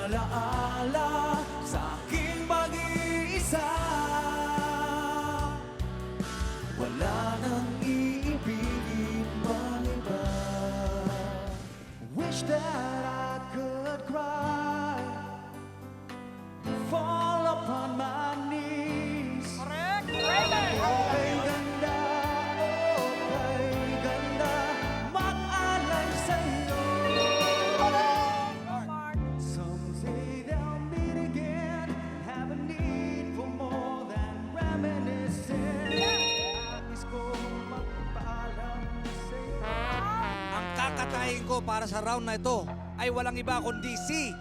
alaala sa aking pag-iisa. Wala nang iibigin pang iba. Wish that I could cry, fall upon my knees. Okay ganda, okay ganda, mag-alay sa'yo. Someday they'll meet again, have a need for more than reminiscing. Nais ko magpaalam sa'yo. Ang kakatayin ko para sa round na ito ay walang iba kundi si...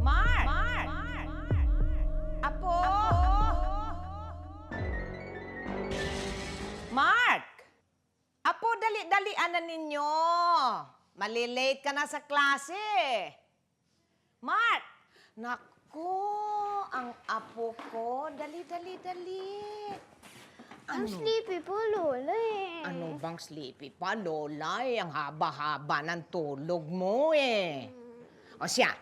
Mark! Apo! Mark! Apo, dali-dalian na ninyo. Malilate ka na sa klase. Mark! Naku, ang apo ko. Dali. Ang sleepy po, Lola eh. Ano bang sleepy pa, Lola? Ang haba-haba ng tulog mo eh. O siya,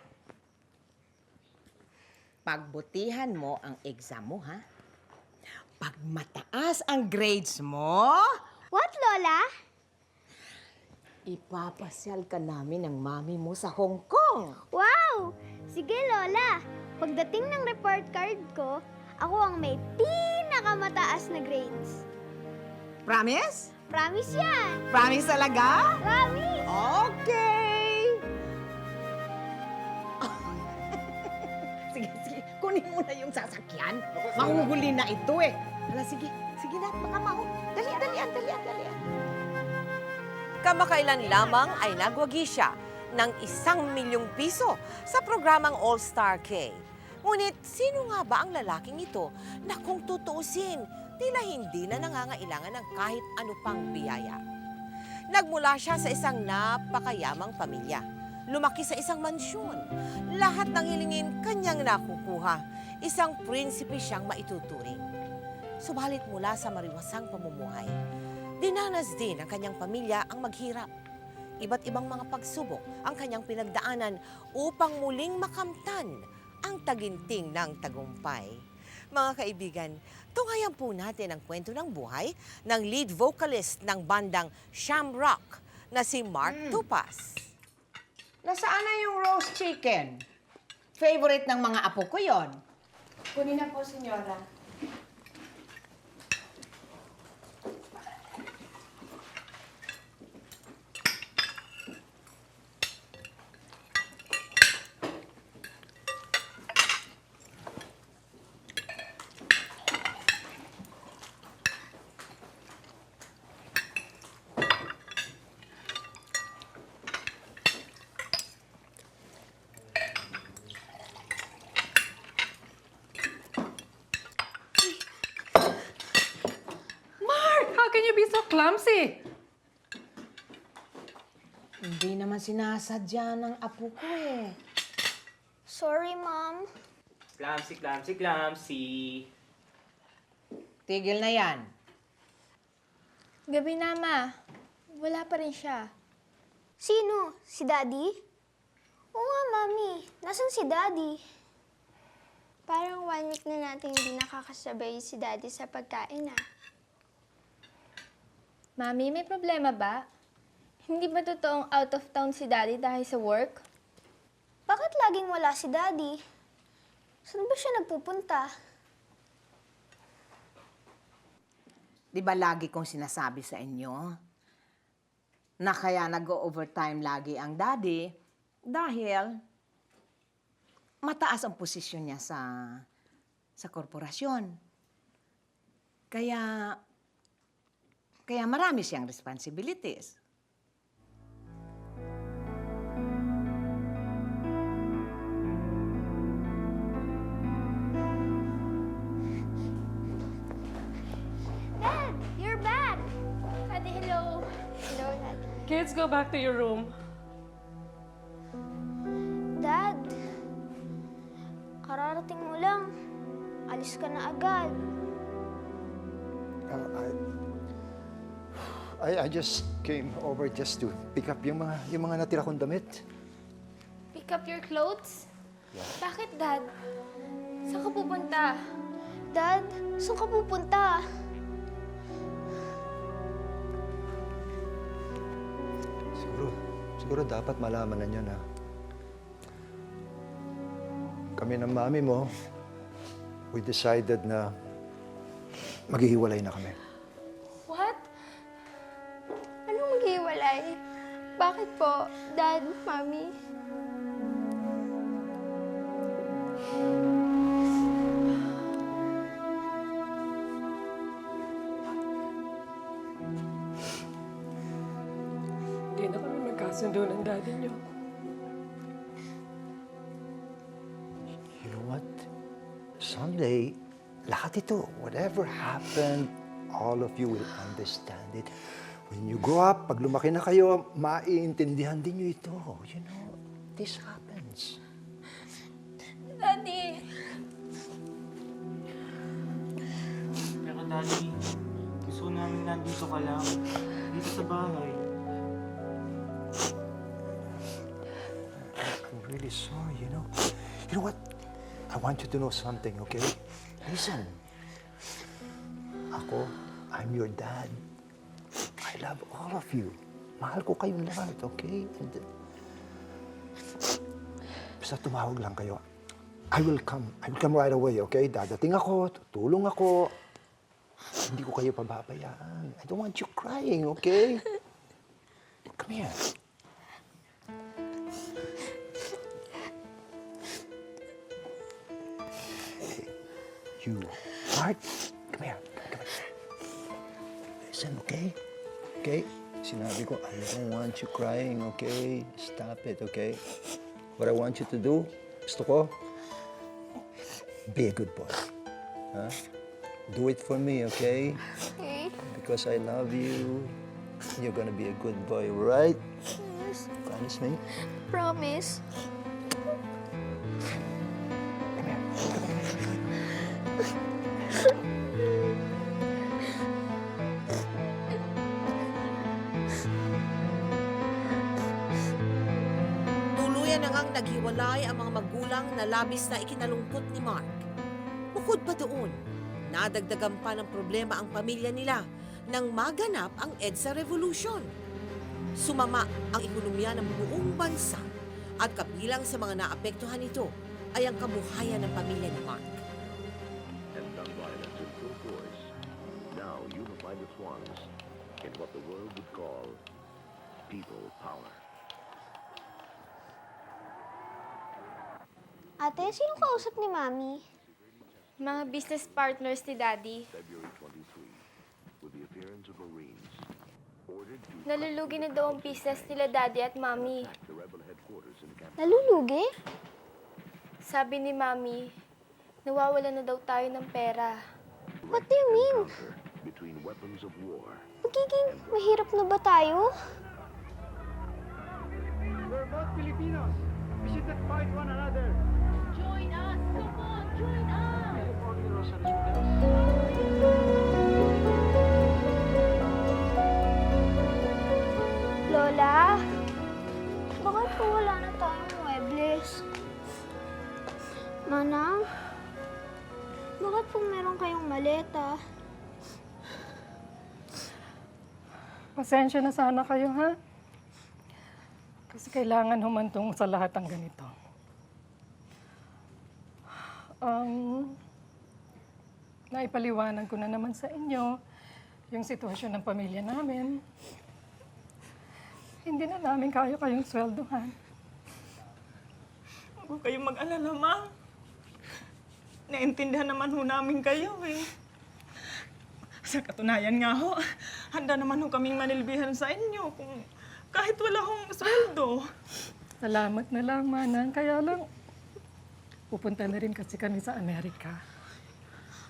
pagbutihan mo ang exam mo, ha? Pag mataas ang grades mo, What, Lola? ipapasyal ka namin ng mami mo sa Hong Kong. Wow! Sige, Lola. Pagdating ng report card ko, ako ang may pinakamataas na grades. Promise? Promise yan! Promise talaga? Promise! Okay! Sige. Kunin mo na yung sasakyan. Mahuhuli na ito eh. Hala, sige na. Baka Dalian. Kamakailan lamang ay nagwagi siya ng 1,000,000 piso sa programang All-Star K. Ngunit sino nga ba ang lalaking ito na kung tutuusin, tila hindi na nangangailangan ng kahit ano pang biyaya? Nagmula siya sa isang napakayamang pamilya. Lumaki sa isang mansyon. Lahat ng hilingin kanyang nakukuha. Isang prinsipe siyang maituturing. Subalit mula sa mariwasang pamumuhay, dinanas din ng kanyang pamilya ang maghirap. Iba't ibang mga pagsubok ang kanyang pinagdaanan upang muling makamtan ang taginting ng tagumpay. Mga kaibigan, tunghayan po natin ang kwento ng buhay ng lead vocalist ng bandang Shamrock na si Mark Tupas. Nasaan na yung roast chicken? Favorite ng mga apo ko yon. Kunin na po, senyora. How can you be so clumsy? Hindi naman sinasadya ng apo ko eh. Sorry, Mom. Clumsy. Tigil na yan. Gabi na, Ma. Wala pa rin siya. Sino? Si Daddy? Oo nga, Mami. Nasaan si Daddy? Parang 1 week na natin hindi nakakasabay si Daddy sa pagkain, ah. Mami, may problema ba? Hindi ba totoong out of town si Daddy dahil sa work? Bakit laging wala si Daddy? Saan ba siya nagpupunta? Di ba lagi kong sinasabi sa inyo na kaya nag-overtime lagi ang daddy dahil mataas ang posisyon niya sa korporasyon. Kaya marami siyang responsibilities. let's go back to your room. Dad, kararating mo lang. Alis ka na agad. I just came over just to pick up yung mga natira kong damit. Pick up your clothes? Bakit, Dad? Saan ka pupunta? Dad, saan ka pupunta? Siguro dapat malaman na niyo na kami ng mami mo, we decided na maghihiwalay na kami. What? Anong maghiwalay? Bakit po, Dad, Mami? Hindi na kami magkasundo ng daddy niyo. You know what? Someday, lahat ito, whatever happened, all of you will understand it. When you grow up, pag lumaki na kayo, maiintindihan din niyo ito. You know, this happens. Daddy! Pero Daddy, gusto namin nandito ka lang. Dito sa bahay. I'm really sorry, you know. You know what? I want you to know something, okay? Listen. I'm your dad. I love all of you. Mahal ko kayong lahat, okay? And, basta tumawag lang kayo. I will come right away, okay? Dadating ako, tutulong ako. Hindi ko kayo pababayaan. I don't want you crying, okay? Come here. Hey, you, Art, come here. Come here. Listen, okay? Okay? Sinabi ko, I don't want you crying, okay? Stop it, okay? What I want you to do, gusto ko, be a good boy. Huh? Do it for me, okay? Okay. Because I love you. You're gonna be a good boy, right? Yes. Promise me? Promise. Come here. Tuluyan na ngang naghiwalay ang mga magulang na labis na ikinalungkot ni Mark. Bukod pa doon, nadagdagan pa ng problema ang pamilya nila nang maganap ang EDSA Revolution. Sumama ang ekonomiya ng buong bansa at kabilang sa mga naapektuhan nito ay ang kabuhayan ng pamilya ni Mark. And gun violence in full force, now unified at once in what the world would call people power. Ate, sino kausap ni Mami? Mga business partners ni Daddy. February 23, with the appearance of Marines, ordered to Nalulugi na daw ang business nila Daddy at Mami. the rebel headquarters in the capital. Nalulugi? Sabi ni Mami, nawawala na daw tayo ng pera. What do you mean? Encounter between weapons of war. Magiging mahirap na ba tayo? We're both Filipinos. We shouldn't fight one another. Join us! Come on! Join us! Lola? Bakit po wala na tayong muebles? Manang? Bakit po meron kayong maleta? Pasensya na sana kayo, ha? Kasi kailangan humantong sa lahat ang ganito. Naipaliwanag ko na naman sa inyo yung sitwasyon ng pamilya namin. Hindi na namin kaya kayong sweldohan. Huwag kayong mag-alala, Ma. Naintindihan naman ho namin kayo eh. Sa katunayan nga ho, handa naman ho kaming manilbihan sa inyo kung kahit wala hong sweldo. Salamat na lang, Manang. Kaya lang, pupunta na rin kasi kami sa Amerika.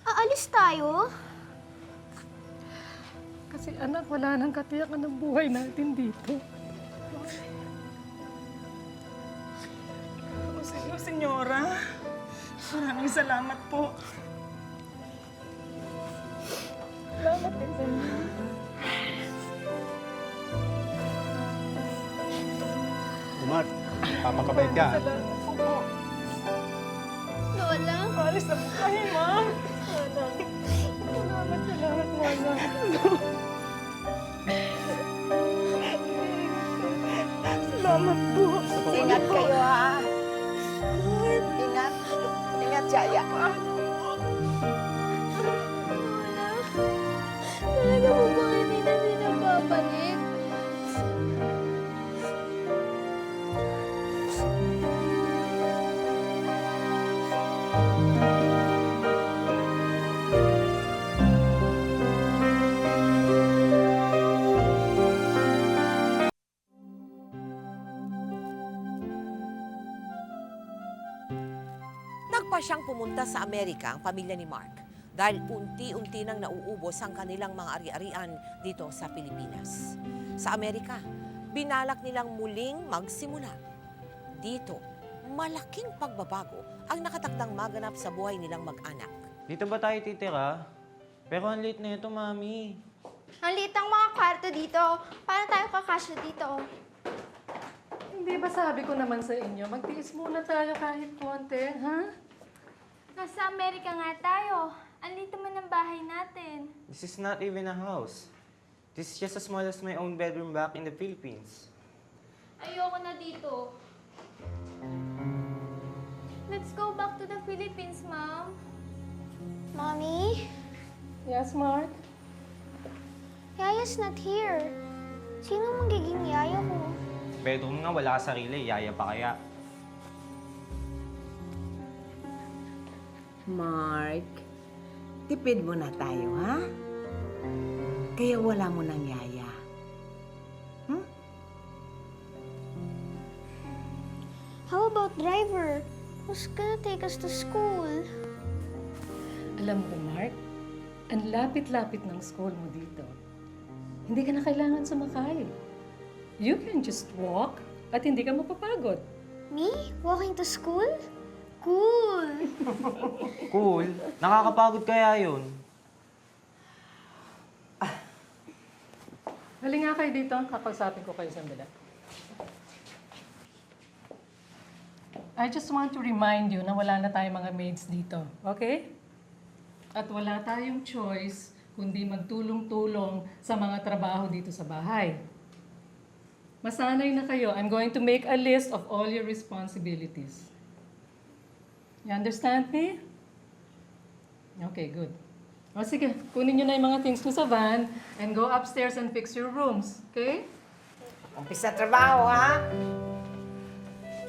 Aalis tayo? Kasi anak, wala nang katiyakan ng buhay natin dito. O, senyora. Maraming salamat po. Salamat din sa inyo. Umar, papakabait ka. Salamat po. Lola? Alis na po kayo, ma'am. Salamat, Lola. Salamat po. Ingat kayo, ha? Ingat. Ingat, Jaya. Lola? Talaga po ba hindi na sila babalik? Nagpa siyang pumunta sa Amerika ang pamilya ni Mark dahil unti-unti nang nauubos ang kanilang mga ari-arian dito sa Pilipinas. Sa Amerika, binalak nilang muling magsimula. Dito, malaking pagbabago ang nakatakdang maganap sa buhay nilang mag-anak. Dito ba tayo titira? Pero ang late na ito, Mami. Ang liit ang mga kwarto dito. Paano tayo kakasya dito? Hindi ba sabi ko naman sa inyo, magtiis muna tayo kahit konti, ha? Nasa Amerika nga tayo. Ang liit naman ng bahay natin. This is not even a house. This is just as small as my own bedroom back in the Philippines. Ayoko na dito. Let's go back to the Philippines, Mom. Mommy? Yes, Mark? Yaya's not here. Sino magiging yaya ko? Bedroom nga, wala ka sarili. Yaya pa kaya? Mark, tipid muna tayo, ha? Kaya wala mo ng yaya. How about driver? Who's gonna take us to school? Alam mo, Mark, ang lapit-lapit ng school mo dito. Hindi ka na kailangan sumakay. You can just walk at hindi ka mapapagod. Me? Walking to school? Cool! Cool. Nakakapagod kaya yun. Hali nga kayo dito, kakausapin ko kayo sandali. I just want to remind you na wala na tayong mga maids dito, okay? At wala tayong choice kundi magtulong-tulong sa mga trabaho dito sa bahay. Masanay na kayo. I'm going to make a list of all your responsibilities. You understand me? Okay, good. O sige, kunin nyo na yung mga things nyo sa van and go upstairs and fix your rooms, okay? Umpisa trabaho, ha?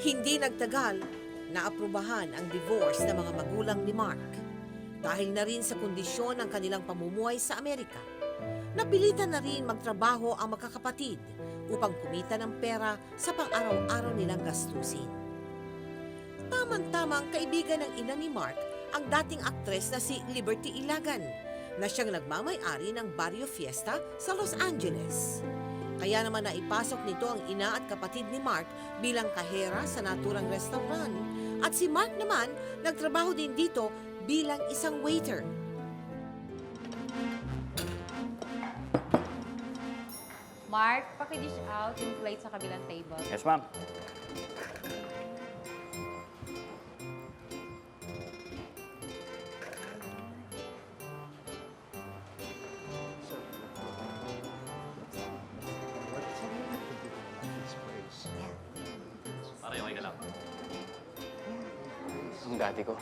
Hindi nagtagal, naaprubahan ang divorce ng mga magulang ni Mark. Dahil na rin sa kondisyon ng kanilang pamumuhay sa Amerika, napilitan na rin magtrabaho ang magkakapatid upang kumita ng pera sa pang-araw-araw nilang gastusin. Tamang-tamang kaibigan ng ina ni Mark ang dating aktres na si Liberty Ilagan, na siyang nagmamay-ari ng Barrio Fiesta sa Los Angeles. Kaya naman naipasok nito ang ina at kapatid ni Mark bilang kahera sa naturang restaurant. At si Mark naman nagtrabaho din dito bilang isang waiter. Mark, paki-dish out yung plate sa kabilang table. Yes, ma'am. Pare, okay ka lang? Ang daddy ko.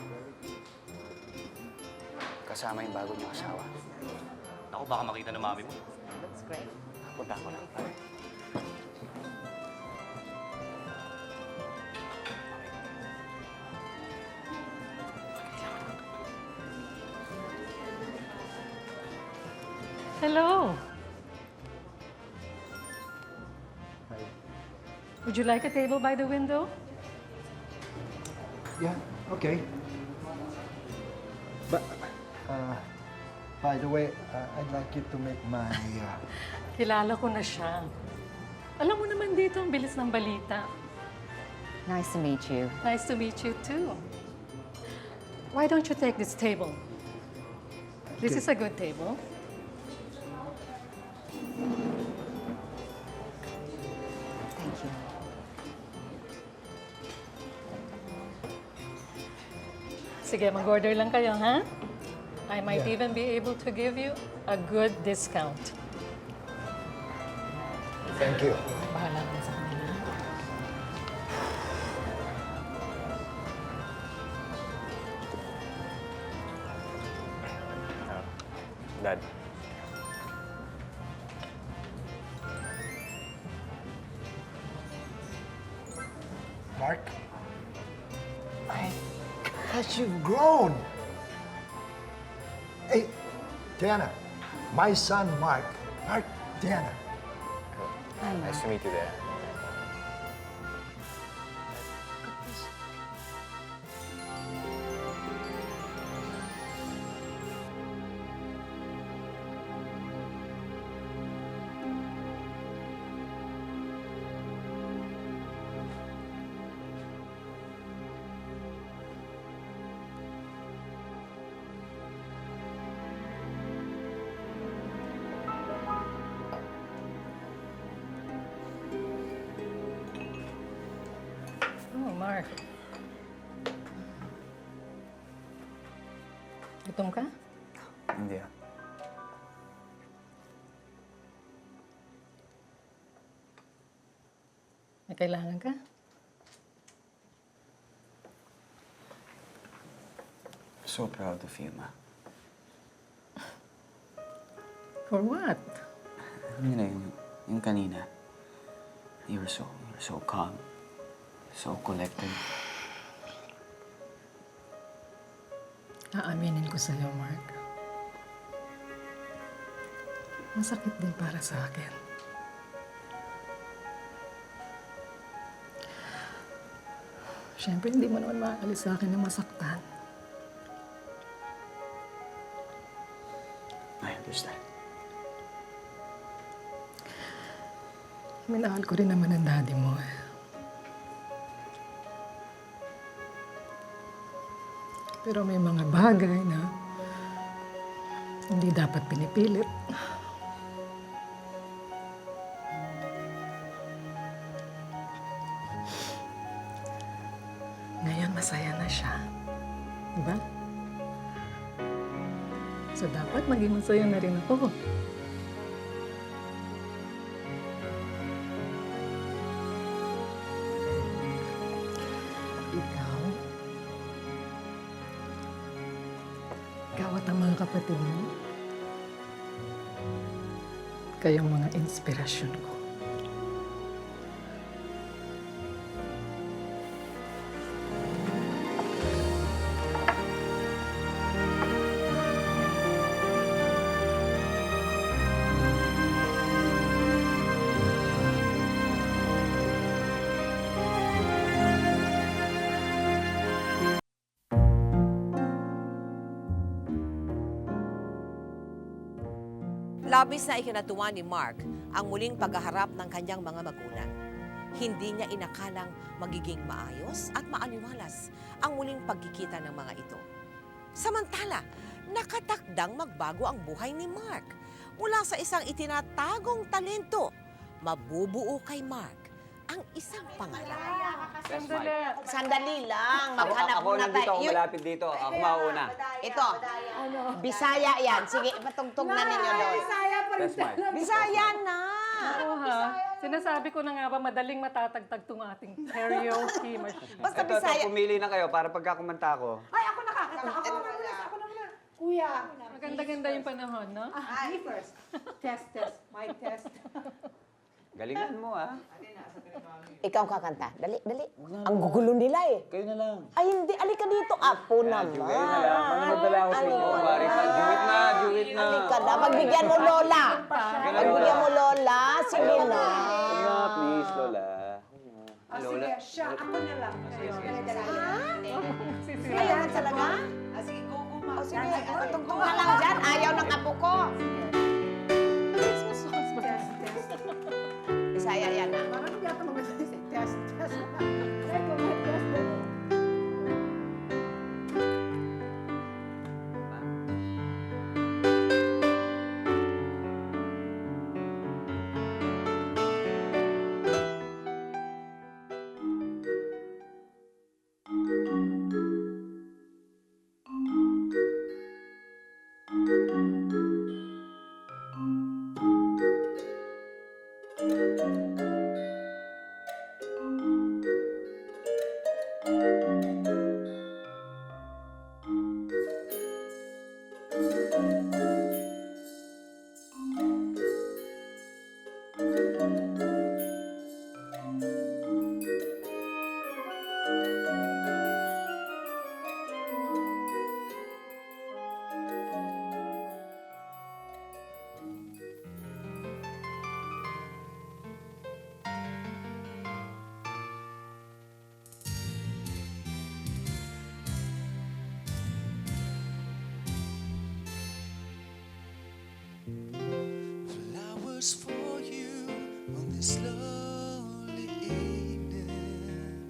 Kasama yung bago niyang asawa. Ako, baka makita ng mami mo. That's great. Punta ko lang, pare. Hello. Hi. Would you like a table by the window? Yeah, okay. But, by the way, I'd like you to make my... Kilala ko na siya. Alam mo naman dito, ang bilis ng balita. Nice to meet you. Nice to meet you too. Why don't you take this table? This is a good table. Thank you. Sige, mag-order lang kayo, ha? I might even be able to give you a good discount. Thank you. Bahala ka sa kanila. Dad. Mark, as you've grown. Hey, Diana, my son Mark. Mark, Diana. Nice to meet you there. Oh, Mark. Gutom ka? Hindi ah. May kailangan ka? So proud of you, Ma. For what? Yun na yung kanina. You were so calm. So collected. Aaminin ko sa'yo, Mark. Masakit din para sa akin. Siyempre, hindi mo naman maaalis sa akin na masaktan. I understand. Minahal ko rin naman ang daddy mo eh. Pero may mga bagay na hindi dapat pinipilit. Ngayon, masaya na siya. Diba? So, dapat maging masaya na rin ako. Ikaw at ang mga kapatid mo, kayong mga inspirasyon ko. Labis na ikinatuwa ni Mark ang muling paghaharap ng kanyang mga magulang. Hindi niya inakalang magiging maayos at maaliwalas ang muling pagkikita ng mga ito. Samantala, nakatakdang magbago ang buhay ni Mark. Mula sa isang itinatagong talento, mabubuo kay Mark ang isang pangarap. Sandali lang. Maghanap muna tayo. malapit dito. Ako mauna. Ito. Bisaya yan. Sige, ipatugtog na ninyo doon. That's mine. Bisaya na. Oo ha. Sinasabi ko na nga ba, madaling matatagtag tong ating karaoke machine. Basta Bisaya. Pumili na kayo para pagka kumanta ko. Ay, ako nakakanta. Ako na muna. Kuya. Maganda-ganda yung panahon, no? Me first. Test. Mic test. Galingan mo ah. Ikaw kakanta. Dali. Ang gugulo nila eh. Kayo na lang. Ay, hindi. Alika dito. Apo naman. Kayo na lang. Manunod ako sa inyo. Mari pa. Duit na. Alika na. Pagbigyan mo, Lola. Pagbigyan mo, Lola. Sige na. Please, Lola. Sige, siya. Ako na lang. Ayaw na talaga? Sige, go. Sige, tungtong na lang dyan. Ayaw ng apo ko. Bisaya yan. flowers for you on this lonely evening.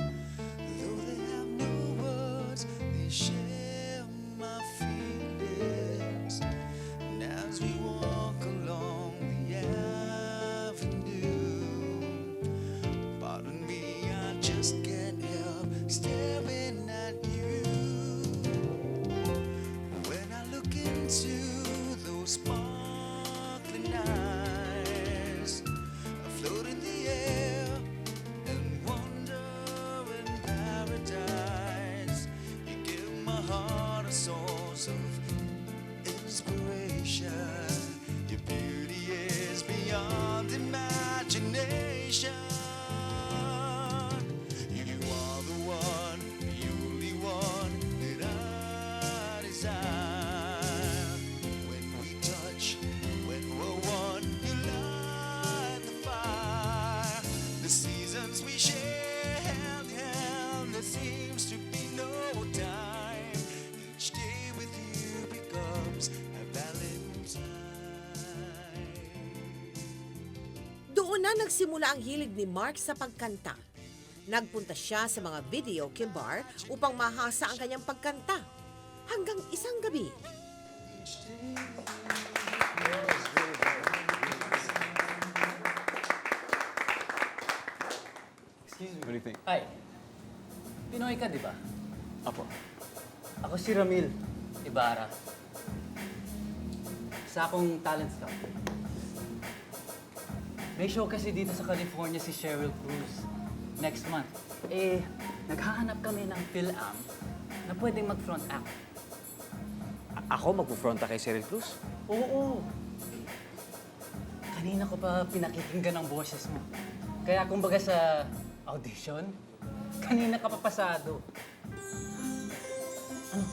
Though they have no words, they share my feelings. And as we walk along the avenue, pardon me, I just can't help staring at you. When I look into those sparkling eyes, I float in the air and wander in paradise. You give my heart a source of inspiration. Your beauty is beyond imagination. You are the one, the only one that I desire. When we touch, when we're one, you light the fire. The seasons we share hand in hand, there seems to be no time. Each day with you becomes a Valentine. Doon na nagsimula ang hilig ni Mark sa pagkanta. Nagpunta siya sa mga videoke bar upang mahasa ang kanyang pagkanta. Hanggang isang gabi, Excuse me. What do you think? Ay, Pinoy ka, di ba? Apo. Ako si Ramil Ibarra. Isa akong talent scout. May show kasi dito sa California si Sheryl Cruz next month. Eh, naghahanap kami ng PhilAm na pwedeng mag-front act. Ako magpo-fronta kay Cheryl Cruz? Oo. Kanina ko pa pinakikinggan ang boses mo. Kaya kumbaga sa audition, kanina ka pa pasado. Ano?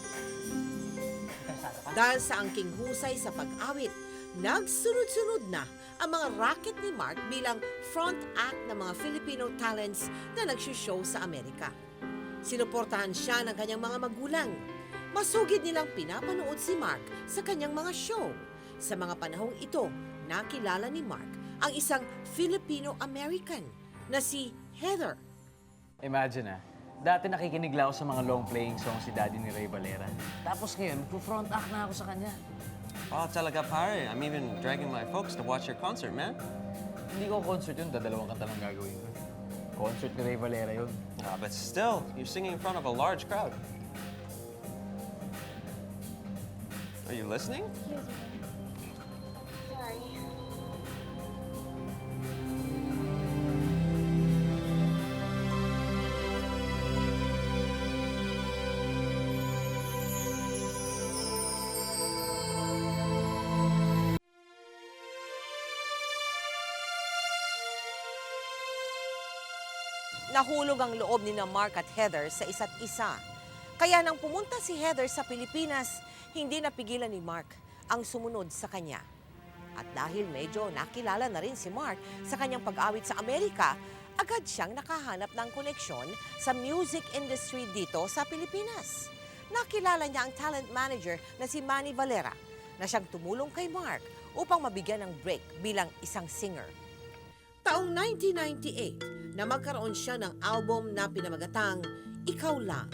Interesado ka? dahil sa angking husay sa pag-awit, nagsunod-sunod na ang mga racket ni Mark bilang front act ng mga Filipino talents na nagsushow sa Amerika. Sinuportahan siya ng kanyang mga magulang. Masugid nilang pinapanood si Mark sa kanyang mga show. Sa mga panahong ito, nakilala ni Mark ang isang Filipino-American na si Heather. Imagine dati nakikinig lang ako sa mga long-playing songs si Daddy ni Ray Valera. Tapos ngayon, front act na ako sa kanya. Wow, talaga pare. I'm even dragging my folks to watch your concert, man. Hindi ko concert yun, dadalawang kanta lang gagawin ko. Concert ni Ray Valera yun. But still, you're singing in front of a large crowd. Are you listening? Sorry. Nahulog ang loob ni na Mark at Heather sa isa't isa. Kaya nang pumunta si Heather sa Pilipinas, hindi napigilan ni Mark ang sumunod sa kanya. At dahil medyo nakilala na rin si Mark sa kanyang pag-awit sa Amerika, agad siyang nakahanap ng koneksyon sa music industry dito sa Pilipinas. Nakilala niya ang talent manager na si Manny Valera na siyang tumulong kay Mark upang mabigyan ng break bilang isang singer. Taong 1998 na magkaroon siya ng album na pinamagatang Ikaw Lang.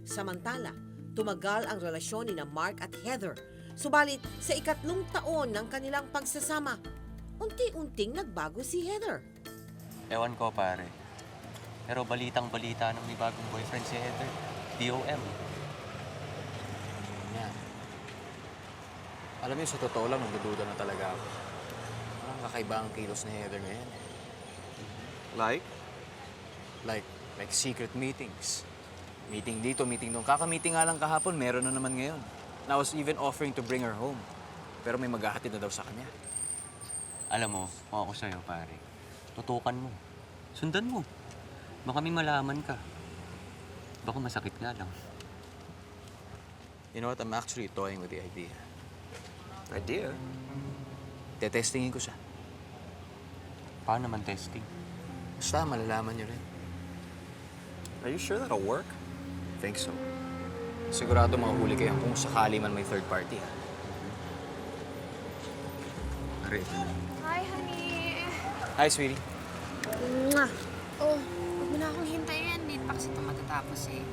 Samantala, tumagal ang relasyon ni na Mark at Heather. Subalit sa 3 taon ng kanilang pagsasama, unti-unting nagbago si Heather. Ewan ko, pare. Pero balitang-balita ng may bagong boyfriend si Heather. DOM. Yan. Alam niyo, sa totoo lang, nagdududa na talaga ako. Parang kakaiba ang kilos ni Heather ngayon. Like secret meetings. Meeting dito, meeting doon. Kaka-meeting nga lang kahapon, meron na naman ngayon. And I was even offering to bring her home. Pero may maghahatid na daw sa kanya. Alam mo, kung ako sa'yo, pare, tutukan mo. Sundan mo. Baka may malaman ka. Baka masakit nga lang. You know what? I'm actually toying with the idea. Idea? Tetestingin ko siya. Paano naman testing? Basta, malalaman niyo rin. Are you sure that'll work? Think so. Sigurado mahuli kayo kung sakali man may third party, ha? Pare, ito na. Hi, honey. Hi, sweetie. Mwah. Oh, huwag mo na akong hintayin. Late pa kasi ito matatapos eh.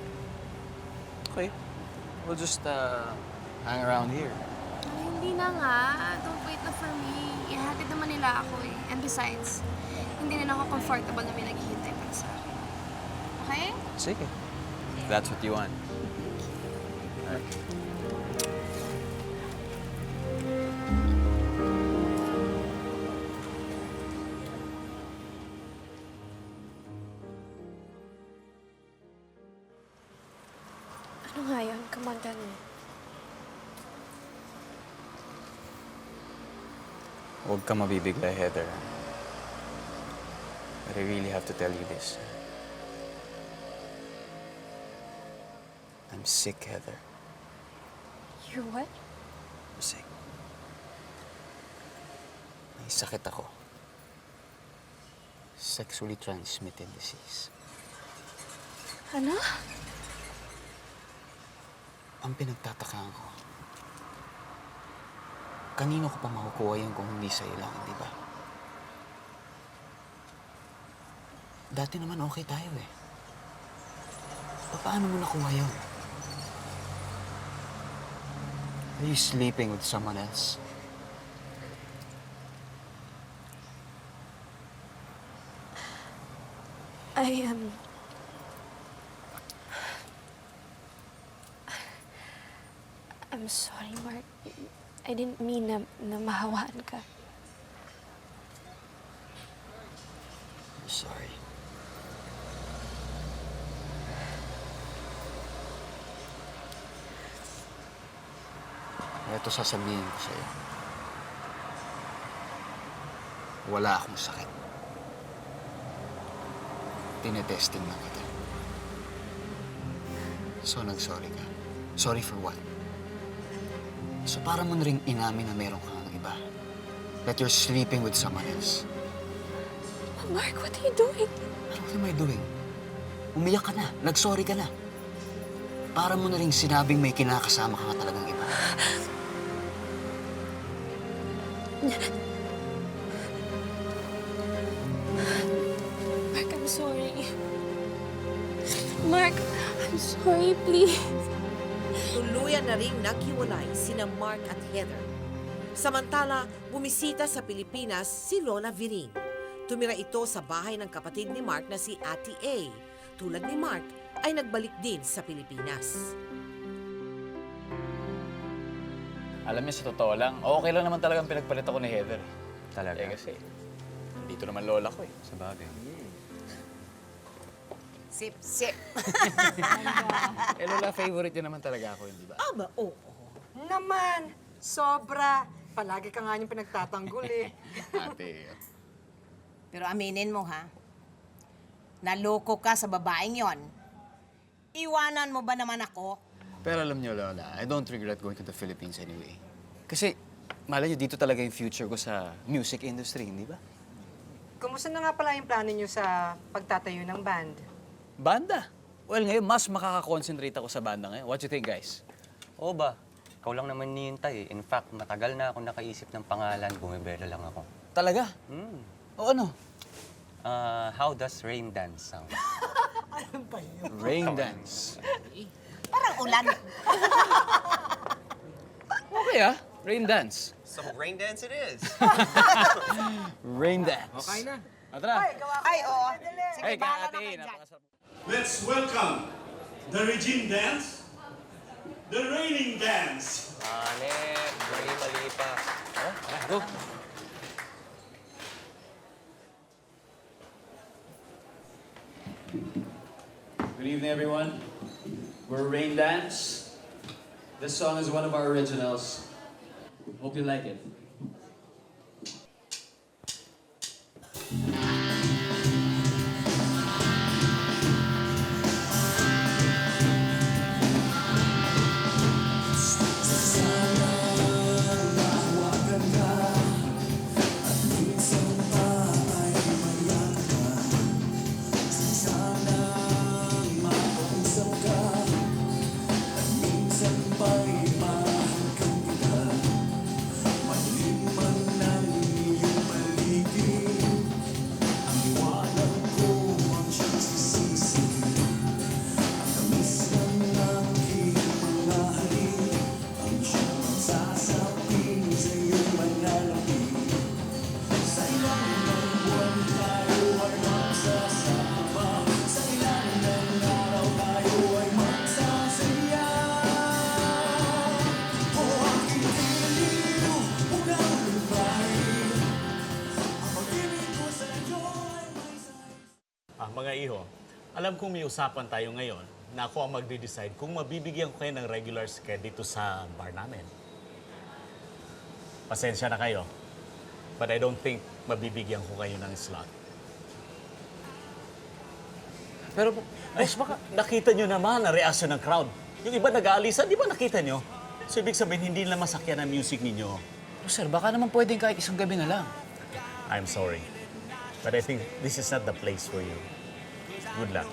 Okay. We'll just hang around here. Ay, hindi na nga. Don't wait na for me. Ihatid naman nila ako eh. And besides, hindi na ako comfortable na may naghihintay para sa akin. Okay? Sige. If that's what you want. Alright. Ano nga yun? Come on, tell me. Huwag ka mabibigla, Heather. But I really have to tell you this. I'm sick, Heather. You're what? I'm sick. May sakit ako. Sexually transmitted disease. Ano? Ang pinagtatakaan ko, kanino ko pa makukuha yan kung hindi sa'yo lang, di ba? Dati naman okay tayo eh. Paano mo nakuha yun? Are you sleeping with someone else? I'm sorry, Mark. I didn't mean na mahawaan ka. I'm sorry. Ito sasabihin ko sa'yo. Wala akong sakit. Tinetesting lang kita. So, nag-sorry ka. Sorry for what? So, para mo na rin inamin na meron kang iba. That you're sleeping with someone else. Mark, what are you doing? What am I doing? Umiyak ka na. Nag-sorry ka na. Para mo na rin sinabing may kinakasama ka nga talagang iba. Mark, I'm sorry. Mark, I'm sorry, please. Tuluyan na ring naghiwalay sina Mark at Heather. Samantala, bumisita sa Pilipinas si Lola Viring. Tumira ito sa bahay ng kapatid ni Mark na si Ate A. Tulad ni Mark, ay nagbalik din sa Pilipinas. Alam niyo, sa totoo lang, okay lang naman talagang pinagpalit ako ni Heather. Talaga? Eh kasi, dito naman lola ko eh. Sa bagay. Sip, sip. Eh lola, favorite niya naman talaga ako, hindi ba? Aba, oo. Naman, sobra. Palagi ka nga niyong pinagtatanggol eh. Ate, Pero aminin mo, ha? Naloko ka sa babaeng yon. Iwanan mo ba naman ako? pero alam niyo, Lola, I don't regret going to the Philippines anyway. Kasi, malay niyo, dito talaga yung future ko sa music industry, hindi ba? Kumusta na nga pala yung plano niyo sa pagtatayo ng band? Banda? Well, ngayon, mas makaka-concentrate ako sa banda ngayon. What you think, guys? Oo ba? Ikaw lang naman nihintay. In fact, matagal na ako nakaisip ng pangalan. Bumibela lang ako. Talaga? O ano? How does rain dance sound? Rain dance. Parang ulan. Okay ah, rain dance. So rain dance it is. Rain dance. Okay na. Tara. Ay, oo. Sige, Hey, bahala na Kati, kayo dyan. napakasarap. Let's welcome the Regine Dance, the Raining Dance. Anet, mali pa. Go. Good evening, everyone. We're Rain Dance. This song is one of our originals. Hope you like it. Alam kong may usapan tayo ngayon na ako ang magde-decide kung mabibigyan ko kayo ng regular schedule dito sa bar namin. Pasensya na kayo, but I don't think mabibigyan ko kayo ng slot. Pero, boss, baka nakita nyo naman ang reaksyon ng crowd. Yung iba nag-aalisan, di ba nakita nyo? So, ibig sabihin, hindi na masakyan ang music ninyo. oh, sir, baka naman pwedeng kahit isang gabi na lang. I'm sorry, but I think this is not the place for you. Good luck.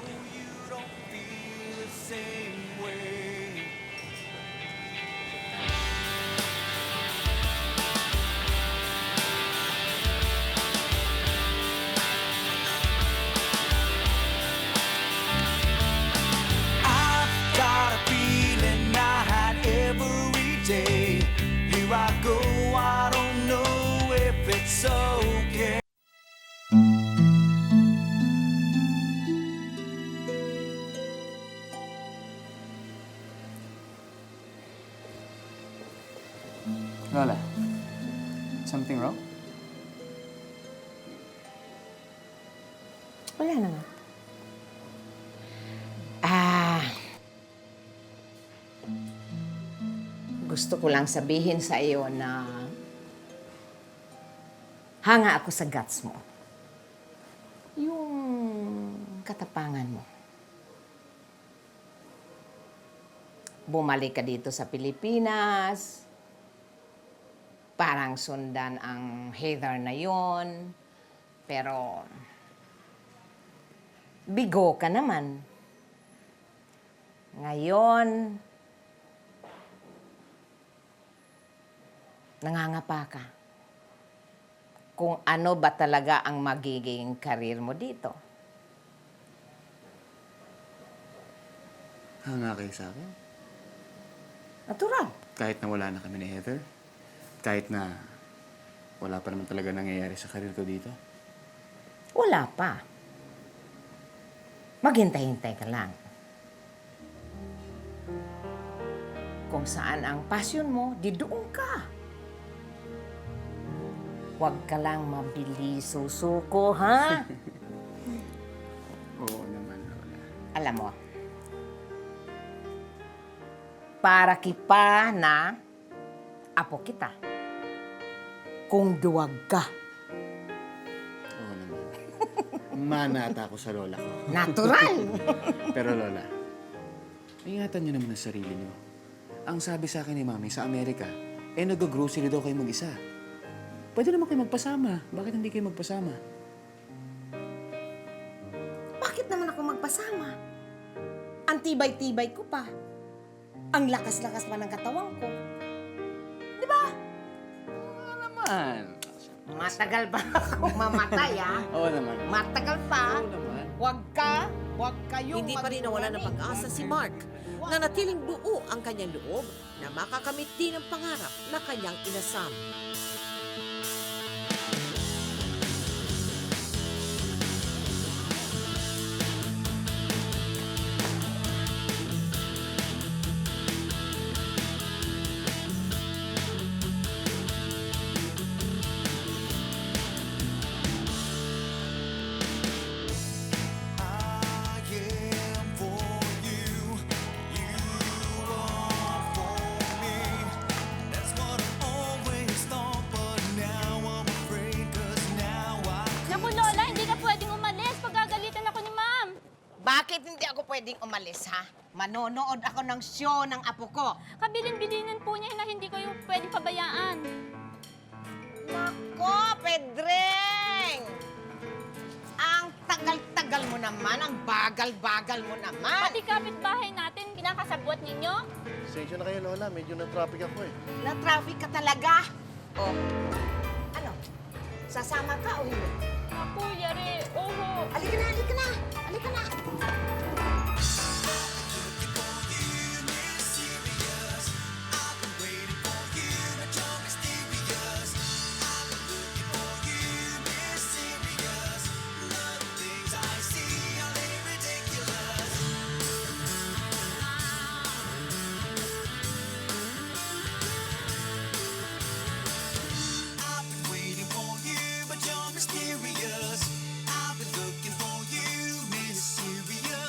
I've got a feeling I had every day. Here I go, I don't know if it's okay. Lola, something wrong? Wala naman. Gusto ko lang sabihin sa iyo na hanga ako sa guts mo. Yung katapangan mo. Bumalik ka dito sa Pilipinas, parang sundan ang Heather na yon, pero bigo ka naman. Ngayon, nangangapa ka kung ano ba talaga ang magiging karir mo dito. Hanga kayo sa akin? Natural. Kahit na wala na kami ni Heather? Kahit na wala pa naman talaga nangyayari sa karir ko dito? Wala pa. Maghintay-hintay ka lang. Kung saan ang passion mo, di doon ka. Huwag ka lang mabili susuko, ha? Oo naman, Lola. Alam mo, para kipa na apo kita. Kung duwag ka. Oo naman. Manata ako sa lola ko. Natural! Pero Lola, ingatan niyo naman ang sarili niyo. Ang sabi sa akin ni Mami, sa Amerika, nag-grocery daw kayo mag-isa. Pwede naman kayo magpasama. Bakit hindi kayo magpasama? Bakit naman ako magpasama? Ang tibay-tibay ko pa. Ang lakas-lakas pa ng katawan ko. Di ba? Oo naman. Matagal pa akong mamatay, ha? Oo naman. Matagal pa. Oo naman. Huwag kayong Hindi pa rin nawala ng pag-asa si Mark na natiling buo ang kanyang loob na makakamit din ang pangarap na kanyang inasam. Bakit hindi ako pwedeng umalis, ha? Manonood ako ng show ng apo ko. Kabilin-bilinan po niya na hindi kayo pwedeng pabayaan. Nako, Pedreng! Ang tagal-tagal mo naman, ang bagal-bagal mo naman. Pati kapitbahay natin, kinakasabwat ninyo? Pasensya na kayo, Lola. Medyo na-traffic ako eh. Na-traffic ka talaga. Oh, ano? Sasama ka o hindi? Ako, yari. Oho. Halika na, halika na. Halika na. Mysterious. I've been looking for you, mysterious.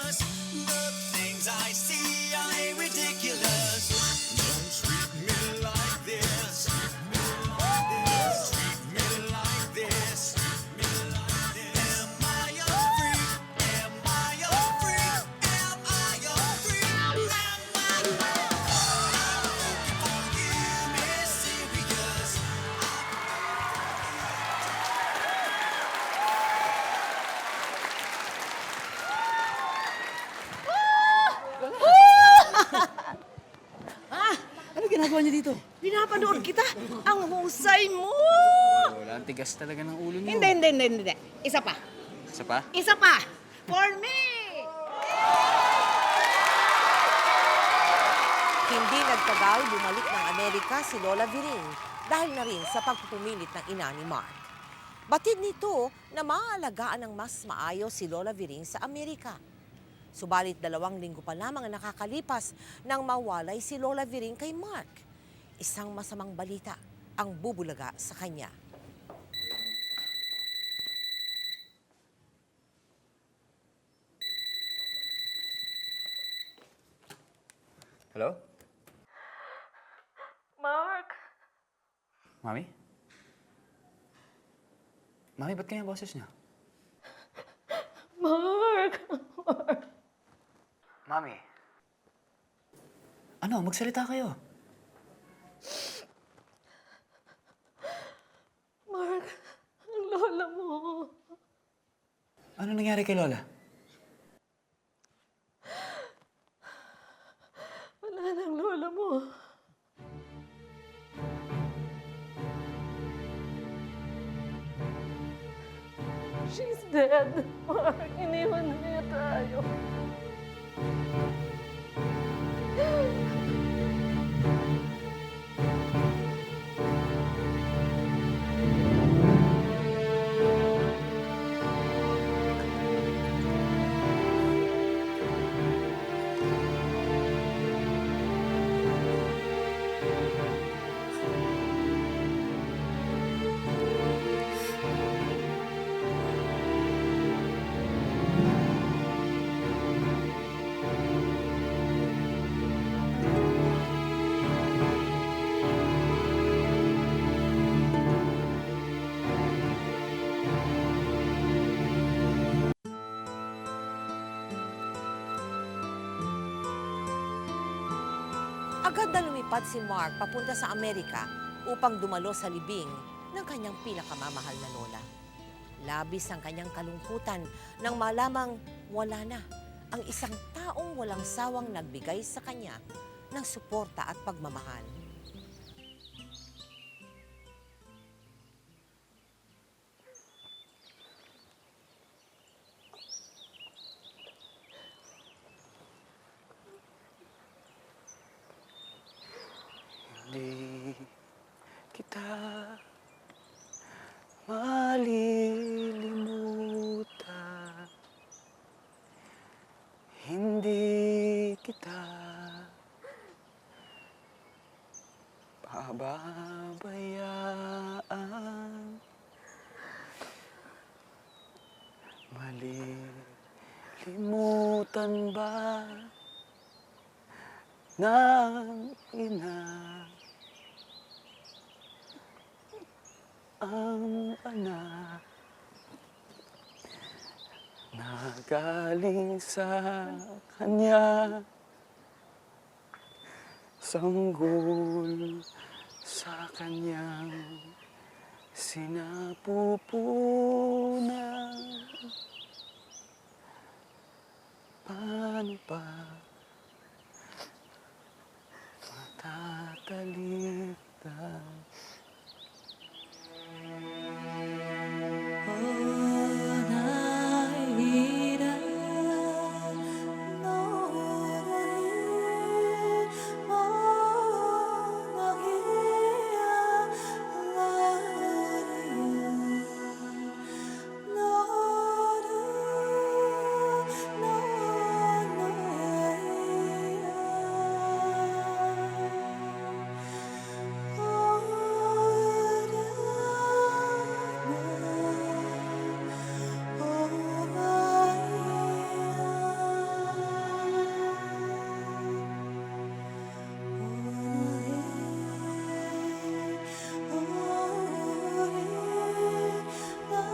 ginagawa niyo dito? Pinapanood kita. Ang husay mo! Lola, ang tigas talaga ng ulo niyo. Hindi. Isa pa. Isa pa? Isa pa. For me! Hindi nagtagal, bumalik ng Amerika si Lola Viring dahil na rin sa pagpupumilit ng ina ni Mark. Batid nito na maaalagaan ng mas maayos si Lola Viring sa Amerika. Subalit 2 linggo pa lamang ang nakakalipas nang mawalay si Lola Viring kay Mark. Isang masamang balita ang bubulaga sa kanya. Hello? Mark! Mami? Mami, ba't kaya boses niya? Mark! Mami? Ano? Magsalita kayo. Mark, ang lola mo. Ano nangyari kay Lola? Wala nang lola mo. She's dead. Mark, iniwan na niya tayo. Agad na lumipad si Mark papunta sa Amerika upang dumalo sa libing ng kanyang pinakamamahal na lola. Labis ang kanyang kalungkutan nang malamang wala na ang isang taong walang sawang nagbigay sa kanya ng suporta at pagmamahal. Hindi kita malilimutan. Hindi kita pababayaan. Malilimutan ba ng ina ang anak na galing sa kanya, sanggol sa kanyang sinapupunan? Paano pa matatalita?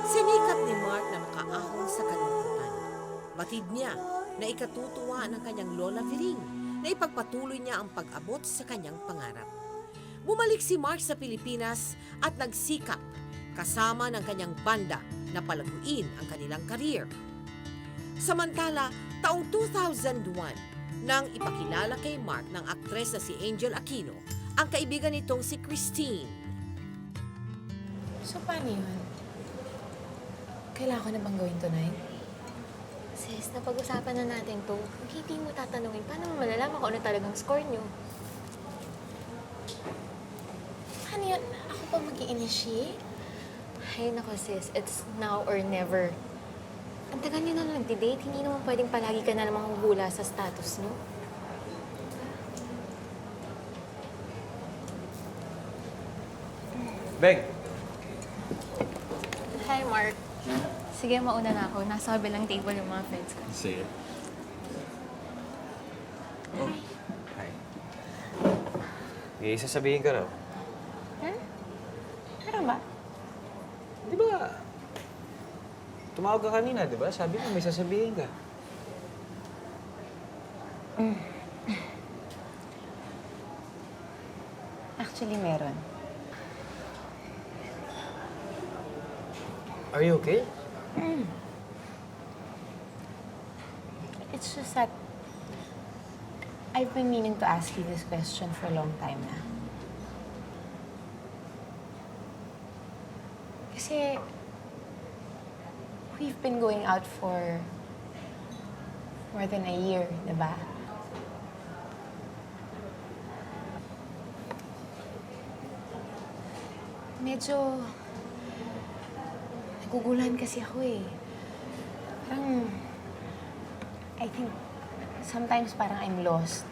Sinikap ni Mark na makaahon sa kalungkutan. Batid niya na ikatutuwa ng kanyang Lola Viring na ipagpatuloy niya ang pag-abot sa kanyang pangarap. Bumalik si Mark sa Pilipinas at nagsikap kasama ng kanyang banda na palaguin ang kanilang career. Samantala, taong 2001, nang ipakilala kay Mark ng aktres na si Angel Aquino ang kaibigan nitong si Christine. So, paano yun? Kailangan ko na bang gawin tonight? Sis, napag-usapan na natin to. Kung hindi mo tatanungin, paano mo malalaman kung ano talagang score nyo? Paano yun? Ako pa mag-i-initiate? Ay, nako sis. It's now or never. Ang tagal nyo na lang nagdi-date. Hindi naman pwedeng palagi ka na namang hula sa status nyo. Beng! Hi, Mark. Sige, mauna na ako. Nasa kabilang table yung mga friends ko. Sige. Oh, hi. May sasabihin ka raw. Ano ba? Di ba? Tumawag ka kanina, di ba? Sabi mo may sasabihin ka. Actually, meron. Are you okay? It's just that I've been meaning to ask you this question for a long time na. Kasi we've been going out for more than a year, di ba? Medyo naguguluhan kasi ako eh. Parang, I think, sometimes parang I'm lost.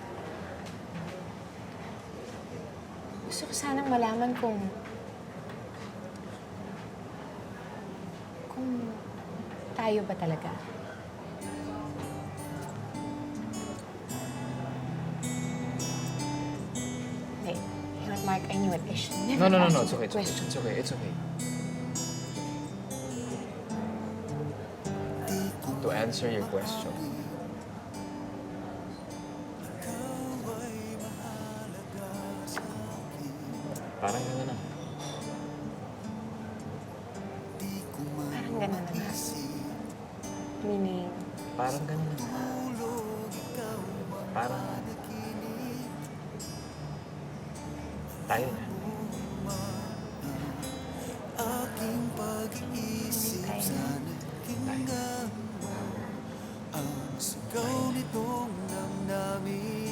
Gusto ko sanang malaman kung tayo ba talaga? Hey, you know what, Mark? I knew it. I should never No. ask It's you okay. that question. It's okay. To answer your question, parang gano'n na. Parang gano'n na nga. Meaning, Parang gano'n na. Parang tayo na. Aking pag-iisip sana tingnan mo ang sigaw nitong damdamin.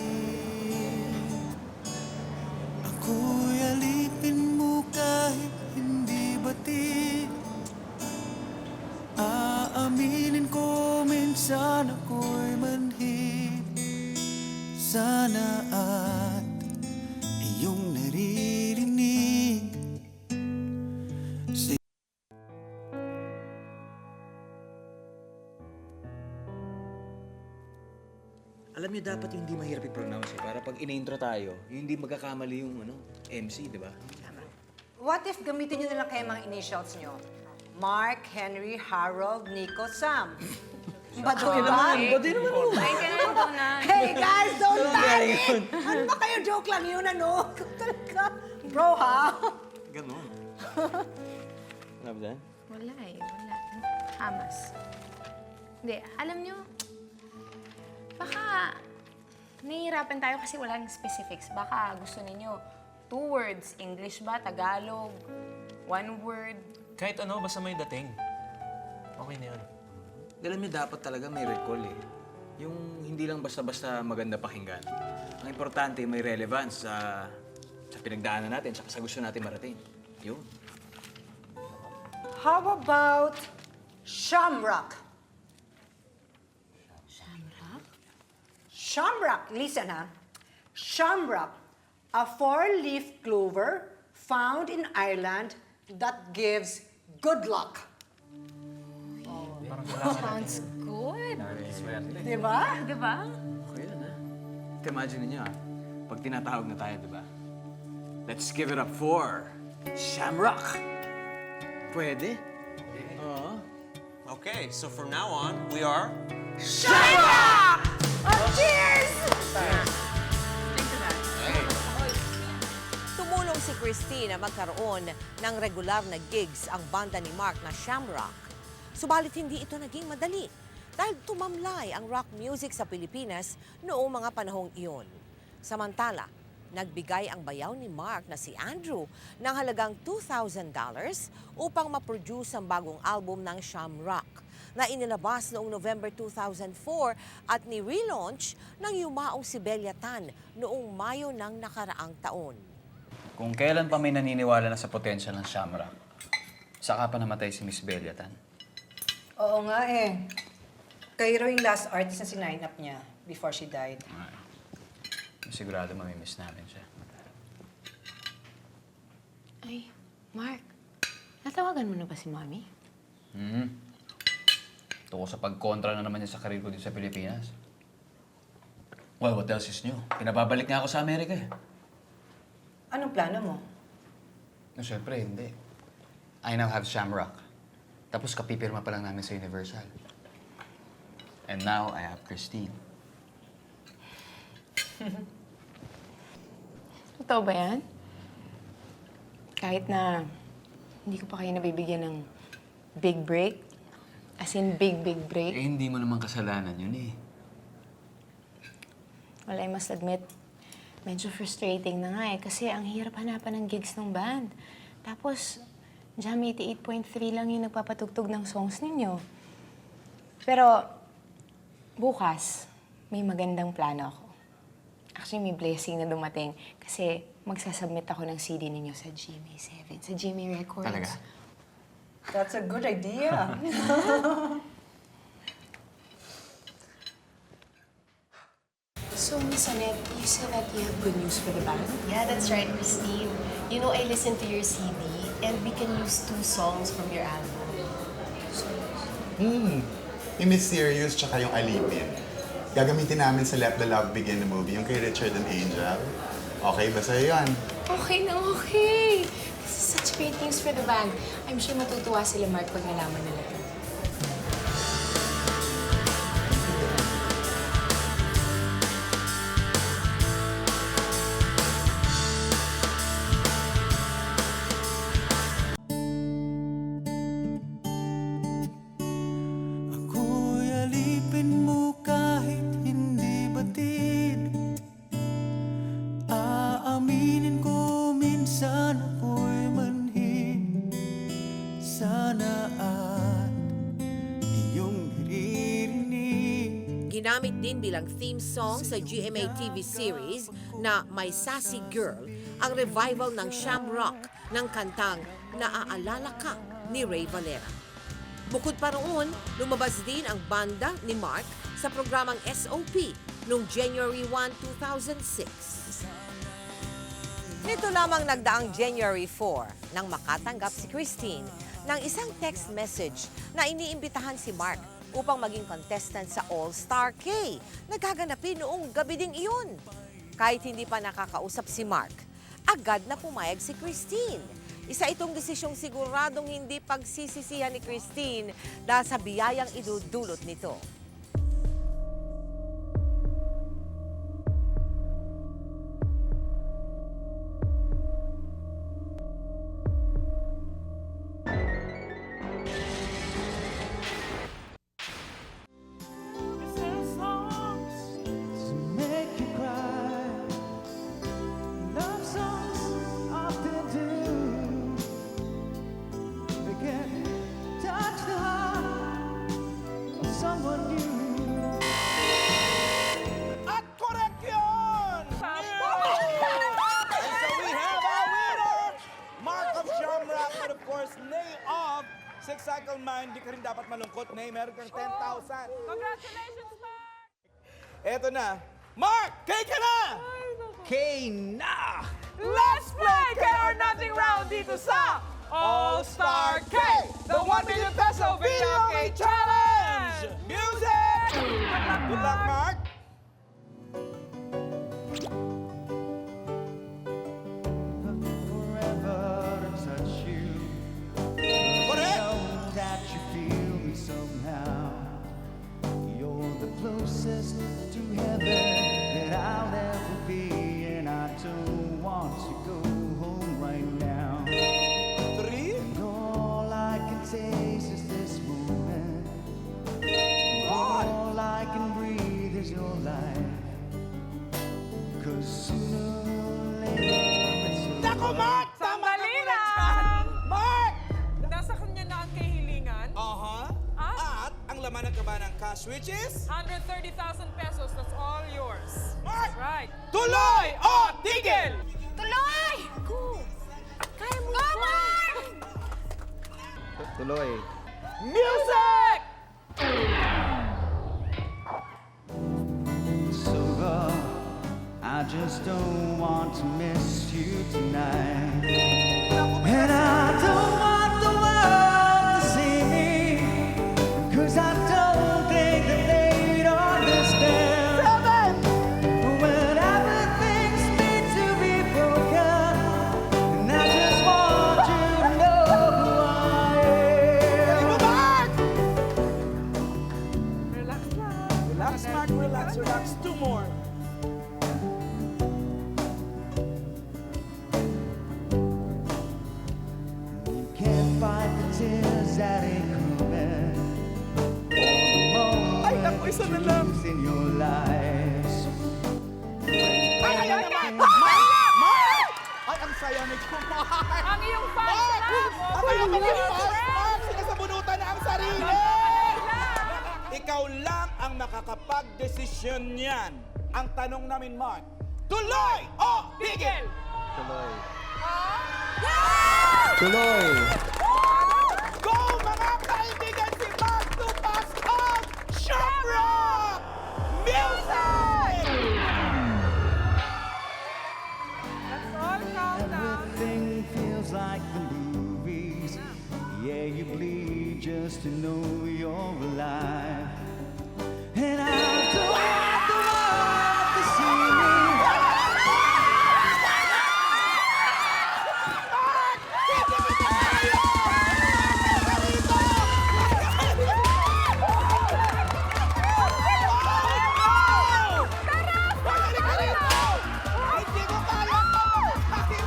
Ako'y alipin mo kahit hindi batid. Aaminin ko minsan ako'y manhid. Sana at iyong naririnig. Alam niyo, dapat yung hindi mahirap i-pronounce eh. Para pag in-intro tayo, yung hindi magkakamali yung MC, di ba? What if gamitin nyo na lang kayo mga initials nyo? Mark, Henry, Harold, Nico, Sam. Bado ba? Bado naman. Hey guys, don't panic! Ano ba kayo? Joke lang yun, ano? Talaga. Bro, ha? Ganun. Ano ba dyan? Wala eh, wala. Hamas. Hindi, alam nyo, baka nahihirapan tayo kasi walang specifics. Baka gusto ninyo 2 words, English ba, Tagalog, 1 word. Kahit ano, basta may dating. Okay na yun. Alam niyo, dapat talaga may recall eh. Yung hindi lang basta-basta maganda pakinggan. Ang importante, may relevance sa pinagdaanan natin, sa gusto natin marating. Yun. How about Shamrock? Shamrock? Shamrock, listen ha. Shamrock, a 4-leaf clover found in Ireland that gives good luck. Sounds good. Diba? Diba? Okay yun, ha? Imagine niyo, pag tinatawag na tayo, di ba? Let's give it up for Shamrock! Pwede? Oo. Okay, so from now on, we are... Shamrock! Oh, cheers! Tumulong si Christine na magkaroon ng regular na gigs ang banda ni Mark na Shamrock. Subalit hindi ito naging madali dahil tumamlay ang rock music sa Pilipinas noong mga panahong iyon. Samantala, Nagbigay ang bayaw ni Mark na si Andrew ng halagang $2,000 upang ma-produce ang bagong album ng Shamrock na inilabas noong November 2004 at ni-relaunch ng yumaong si Belia Tan noong Mayo ng nakaraang taon. Kung kailan pa may naniniwala na sa potential ng Shamrock, saka pa namatay si Miss Belia Tan. Oo nga eh. Kayo raw yung last artist na sinign up niya before she died. Sigurado mamimiss namin siya. Ay, Mark, natawagan mo na ba si Mommy? Tungkol sa pagkontra na naman niya sa karir ko dito sa Pilipinas. Well, what else is new? Pinababalik nga ako sa Amerika eh. Anong plano mo? No, syempre, hindi. I now have Shamrock. Tapos kapipirma pa lang namin sa Universal. And now, I have Christine. Totoo ba yan? Kahit na hindi ko pa kayo nabibigyan ng big break? As in, big break? Eh, hindi mo naman kasalanan yun eh. Well, I must admit, medyo frustrating na nga eh. Kasi ang hirap hanapan ng gigs ng band. Tapos, Jam 88.3 lang yung nagpapatugtog ng songs ninyo. Pero, bukas, may magandang plano ako. Actually, may blessing na dumating kasi magsasubmit ako ng CD ninyo sa GMA7, sa GMA Records. Talaga? That's a good idea. So, Miss Annette, you said that you have good news for the band? Yeah, that's right, Christine. You know, I listened to your CD, and we can use 2 songs from your album. Yung Mysterious tsaka yung Alipin. Gagamitin namin sa Let the Love Begin the movie, yung kay Richard and Angel. Okay ba sa'yo yan? Okay na okay! This is such great news for the band. I'm sure matutuwa sila, Mark, pag nalaman nila ito. Ako'y alipin mo kahit hindi batid. Aaminin ko minsan ako'y manhid. Sana at iyong naririnig. Ginamit din bilang theme song sa GMA TV series na My Sassy Girl ang revival ng Shamrock ng kantang Naaalala Ka ni Ray Valera. Bukod pa roon, lumabas din ang banda ni Mark sa programang SOP noong January 1, 2006. Nito lamang nagdaang January 4 nang makatanggap si Christine ng isang text message na iniimbitahan si Mark upang maging contestant sa All-Star K na gaganapin noong gabi ding iyon. Kahit hindi pa nakakausap si Mark, agad na pumayag si Christine. Isa itong desisyong siguradong hindi pagsisisihan ni Christine dahil sa biyayang idudulot nito. Make you cry. Love songs often do. They can touch the heart of someone new. At correct yun! And so we have our winner, Mark of Shamrock, and of course, Nay of Six Cycle Mind. Di ka rin dapat malungkot, Nay. Meron kang 10,000. Congratulations, Mark! Eto na. Mark! Kay ka na! Kay na! Let's play K or Nothing round dito sa All-Star K, the 1 million peso Video K Challenge! Music! Good luck, Mark! Forever to touch you. Know that you feel me somehow. You're the closest to heaven that I'll ever be, and I don't want to go home right now. 3. And all I can taste is this moment. All I can breathe is your life. 'Cause sooner or cash, which is? 130,000 pesos. That's all yours. Mark! Right. Tuloy o tigil! Tuloy! Go! Kaya mo Go, Mark! Tuloy. Music! So I just don't want to miss you tonight. And I don't want the world to see me, 'cause I don't think that they'd understand. When everything's meant to be broken, and I just want you to know who I am. Relax lang. Relax, Mark. Relax, relax. Two more. Can't fight the tears that ain't coming. Ay, naku, isa na lang. In your lives. Ay, ayan naman! Mark! Ay, ang saya ni Kumar! Ang iyong fans lang! Ang iyong mga fans, Mark! Sinasabunutan na ang sarili! Ikaw lang ang makakapag-desisyon niyan. Ang tanong namin, Mark, tuloy o tigil? Tuloy. Yeah! Tuloy! Go, mga kaibigan! Si Mark Tupas of Shamrock! Music! That's all countdown. Everything feels like the movies. Yeah, you bleed just to know you're alive. And I don't want the world to see me.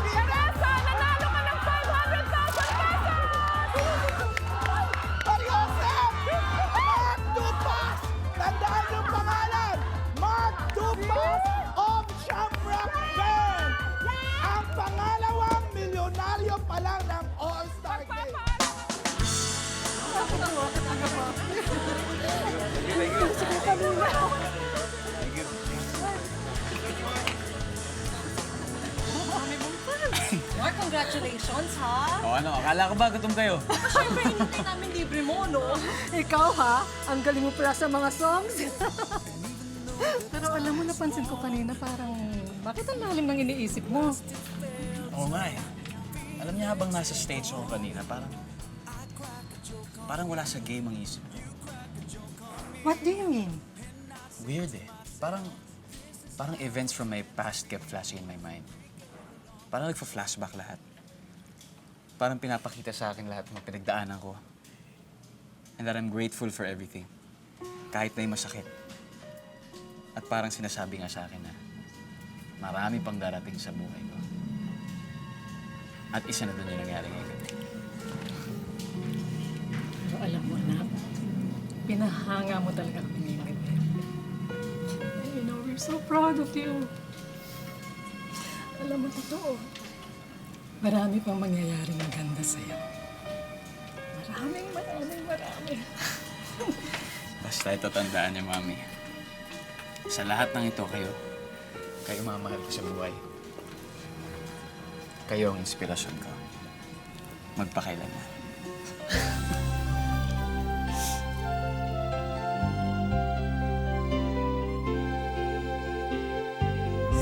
Teresa, nanalo ka ng 500,000 pesos! Mariosep! Mark Tupas! Tandaan yung pangalan! Mark Tupas of Shamrock Band! Ang pangalawang milyonaryo pa lang ng All-Star Game! Mark, congratulations, ha? O ano, akala ko ba gutom kayo? Siyempre, hindi namin libre mo, no? Ikaw ha, ang galing mo pala sa mga songs. Pero alam mo, napansin ko kanina parang, bakit ang lalim ng iniisip mo? Oo nga eh. Alam niya habang nasa stage ako kanina, parang wala sa game ang isip ko. What do you mean? Weird eh. Parang events from my past kept flashing in my mind. Parang nagpa-flashback lahat. Parang pinapakita sa akin lahat ng pinagdaanan ko. And that I'm grateful for everything. Kahit na yung masakit. At parang sinasabi nga sa akin na marami pang darating sa buhay ko. At isa na doon yung nangyari ngayon gabi. Pero alam mo, anak, pinahanga mo talaga kami ngayong gabi. You know, we're so proud of you. Alam mo, totoo. Marami pang mangyayaring maganda sa'yo. Maraming. Basta ito tandaan niyo, Mami. Sa lahat ng ito, kayo mamahal ko sa buhay. Kayo ang inspirasyon ko. Magpakailanman.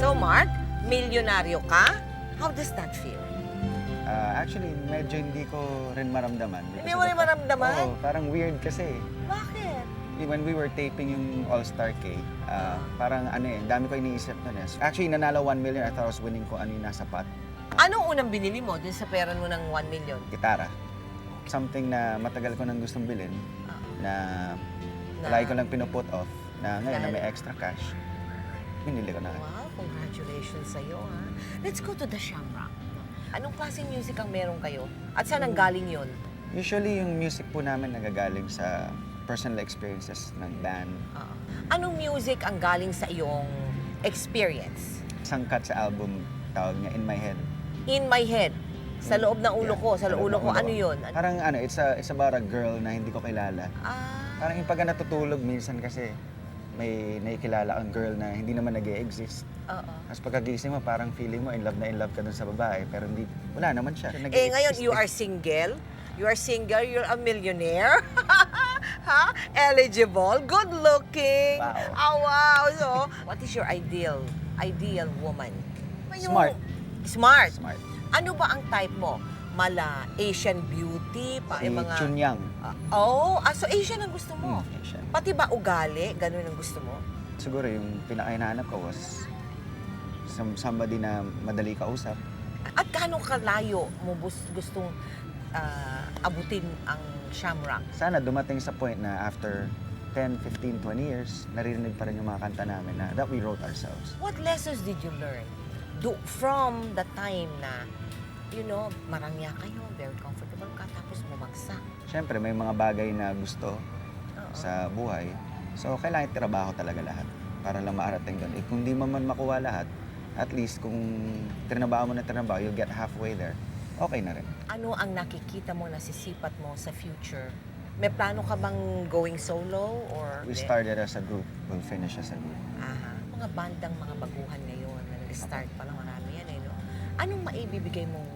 So, Mark, milyonaryo ka? How does that feel? Actually, medyo hindi ko rin maramdaman. Hindi mo rin maramdaman? Oo, parang weird kasi. Bakit? When we were taping yung All-Star K, parang dami ko iniisip na nes. Actually, nanalo 1 million. I thought I was winning kung ano yung nasa pot. Anong unang binili mo dun sa pera mo ng 1 million? Gitara. Something na matagal ko nang gustong bilhin, na lagi ko lang pinuput off, na ngayon na may extra cash, binili ko na. Wow, congratulations sa'yo, ha? Let's go to the Shamrock. Anong klaseng music ang meron kayo? At saan ang galing yun? Usually, yung music po namin nagagaling sa personal experiences ng band. Anong music ang galing sa iyong experience? Sangkat sa album, tawag niya, In My Head. In My Head. Sa loob ng ulo ko, sa ulo ko, ano yun? Parang it's about a girl na hindi ko kilala. Parang yung pagka natutulog, minsan kasi may nakikilala kang girl na hindi naman nag-e-exist. Oo. Tapos pagkagising mo, parang feeling mo in love ka dun sa babae, pero hindi, wala naman siya. Eh ngayon, you are single? You are single, you're a millionaire? Ha? Eligible, good looking. Wow. Oh, wow. So, what is your ideal woman? Smart. Smart? Smart. Ano ba ang type mo? Mala Asian beauty? Si Chunyang. So Asian ang gusto mo? Asian. Pati ba ugali? Ganun ang gusto mo? Siguro yung pinaka-hinahanap ko was somebody na madali kausap. At gaano kalayo mo gustong abutin ang Shamrock? Sana dumating sa point na after 10, 15, 20 years, naririnig pa rin yung mga kanta namin na that we wrote ourselves. What lessons did you learn from the time na, marangya kayo, very comfortable ka, tapos bumagsak? Siyempre, may mga bagay na gusto sa buhay. So, kailangan trabaho talaga lahat para lang maarating doon. Eh, kung di mo man makuha lahat, at least kung trinabaho mo na trinabaho, you'll get halfway there. Okay na rin. Ano ang nakikita mo na sisipat mo sa future? May plano ka bang going solo? Or We started as a group. We'll finish as a group. Aha. Mga bandang mga baguhan ngayon na nag-start pa lang marami yan eh, no? Anong maibibigay mong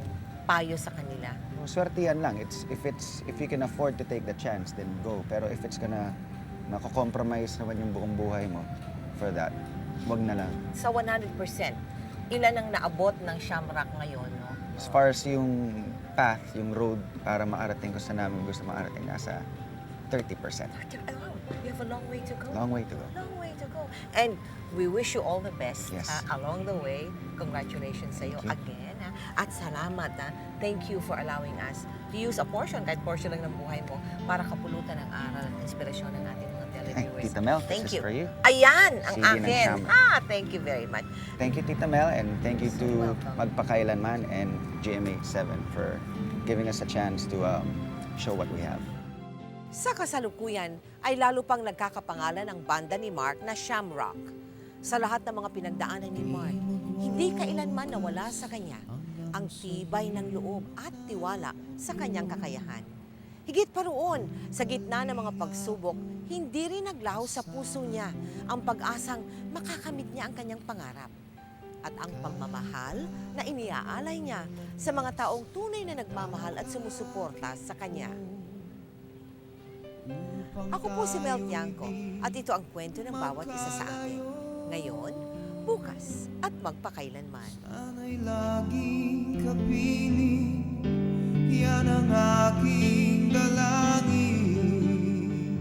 payo sa kanila? Swerte yan lang. If you can afford to take the chance, then go. Pero if it's gonna mako-compromise naman yung buong buhay mo for that, wag na lang. Sa 100%, ilan ang naabot ng Shamrock ngayon, no? As far as yung path, yung road para maarating ko sa namin gusto maarating, nasa 30%. You have a long way to go. Long way to go. Long way to go. And we wish you all the best Yes. Along the way. Congratulations sa iyo again. At salamat. Thank you for allowing us to use a portion, kahit portion lang ng buhay mo, para kapulutan ng aral at inspirasyon ng ating mga televiewers. Tita Mel, Thank this you. is for you. Ayan, ang CD ng akin. Shamrock. Thank you very much. Thank you, Tita Mel, and thank you to Magpakailanman and GMA7 for giving us a chance to show what we have. Sa kasalukuyan ay lalo pang nagkakapangalan ang banda ni Mark na Shamrock. Sa lahat ng mga pinagdaanan ni Mark, hindi kailanman nawala sa kanya ang tibay ng loob at tiwala sa kanyang kakayahan. Higit pa roon, sa gitna ng mga pagsubok, hindi rin naglaho sa puso niya ang pag-asang makakamit niya ang kanyang pangarap. At ang pagmamahal na iniaalay niya sa mga taong tunay na nagmamahal at sumusuporta sa kanya. Ako po si Mel Tiangco at ito ang kwento ng bawat isa sa atin. Ngayon, bukas at magpakailanman. Sana'y laging kapiling, yan ang aking dalangin.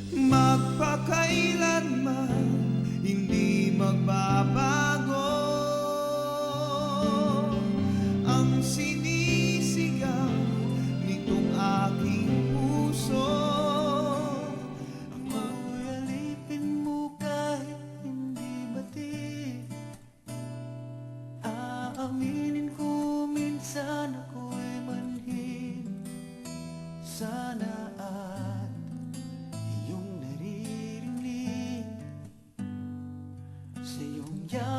Magpakailanman, hindi magbabago ang sinisigaw nitong aking puso. Ako'y alipin mo kahit hindi bati. Aaminin ko minsan ako